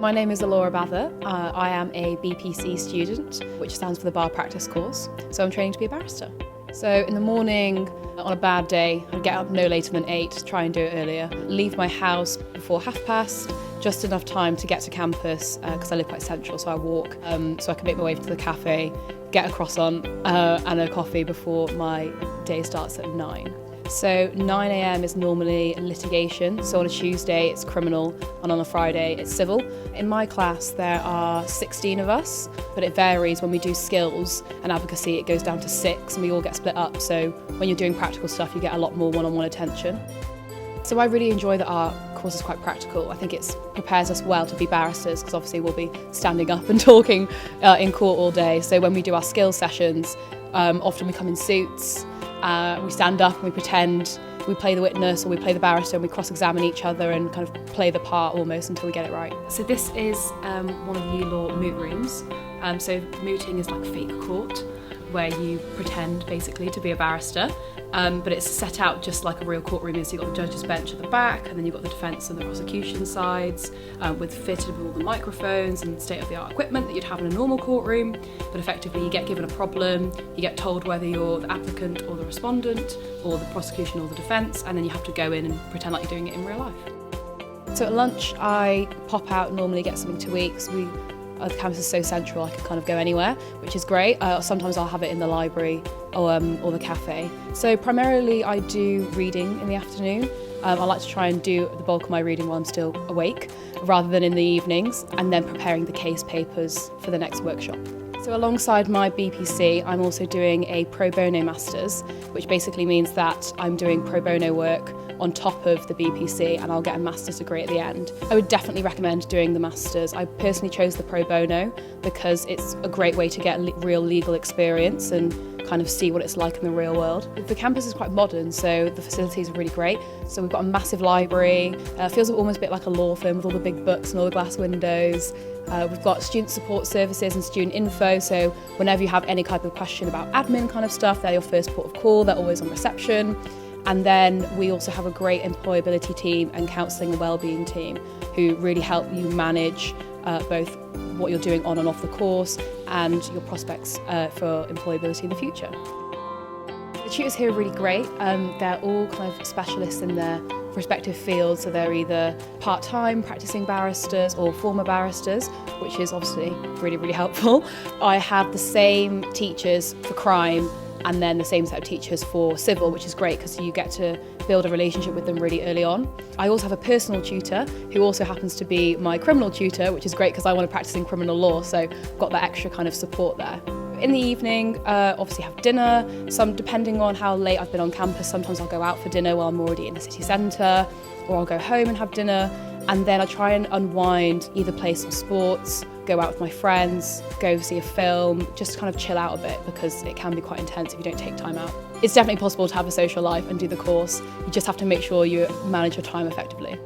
My name is Alura Bather. I am a BPC student, which stands for the Bar Practice course. So I'm training to be a barrister. So in the morning, on a bad day, I'd get up no later than 8, try and do it earlier. Leave my house before past, just enough time to get to campus, because I live quite central, so I walk, so I can make my way to the cafe, get a croissant and a coffee before my day starts at 9. So 9 AM is normally litigation, so on a Tuesday it's criminal and on a Friday it's civil. In my class there are 16 of us, but it varies. When we do skills and advocacy it goes down to 6 and we all get split up, so when you're doing practical stuff you get a lot more one-on-one attention. So I really enjoy that our course is quite practical. I think it prepares us well to be barristers because obviously we'll be standing up and talking in court all day. So when we do our skills sessions, often we come in suits. We stand up and we pretend we play the witness or we play the barrister and we cross-examine each other and kind of play the part almost until we get it right. So this is one of ULaw moot rooms. So mooting is like fake court, where you pretend basically to be a barrister, but it's set out just like a real courtroom is. You've got the judge's bench at the back and then you've got the defence and the prosecution sides, with fitted with all the microphones and state-of-the-art equipment that you'd have in a normal courtroom. But effectively you get given a problem, you get told whether you're the applicant or the respondent or the prosecution or the defence, and then you have to go in and pretend like you're doing it in real life. So at lunch I pop out, normally get something to eat, because the campus is so central I can kind of go anywhere, which is great. Sometimes I'll have it in the library or the cafe. So primarily I do reading in the afternoon. I like to try and do the bulk of my reading while I'm still awake, rather than in the evenings, and then preparing the case papers for the next workshop. So alongside my BPC, I'm also doing a Pro Bono Masters, which basically means that I'm doing pro bono work on top of the BPC and I'll get a master's degree at the end. I would definitely recommend doing the masters. I personally chose the pro bono because it's a great way to get real legal experience and kind of see what it's like in the real world. The campus is quite modern, so the facilities are really great. So we've got a massive library, feels almost a bit like a law firm with all the big books and all the glass windows. We've got student support services and student info, so whenever you have any type of question about admin kind of stuff, they're your first port of call, they're always on reception. And then we also have a great employability team and counselling and wellbeing team who really help you manage both what you're doing on and off the course and your prospects for employability in the future. The tutors here are really great. They're all kind of specialists in their respective fields, so they're either part-time practising barristers or former barristers, which is obviously really, really helpful. I have the same teachers for crime and then the same set of teachers for civil, which is great because you get to build a relationship with them really early on. I also have a personal tutor who also happens to be my criminal tutor, which is great because I want to practice in criminal law, so I've got that extra kind of support there. In the evening, obviously have dinner. Depending on how late I've been on campus, sometimes I'll go out for dinner while I'm already in the city centre, or I'll go home and have dinner, and then I try and unwind, either play some sports, go out with my friends, go see a film, just kind of chill out a bit because it can be quite intense if you don't take time out. It's definitely possible to have a social life and do the course. You just have to make sure you manage your time effectively.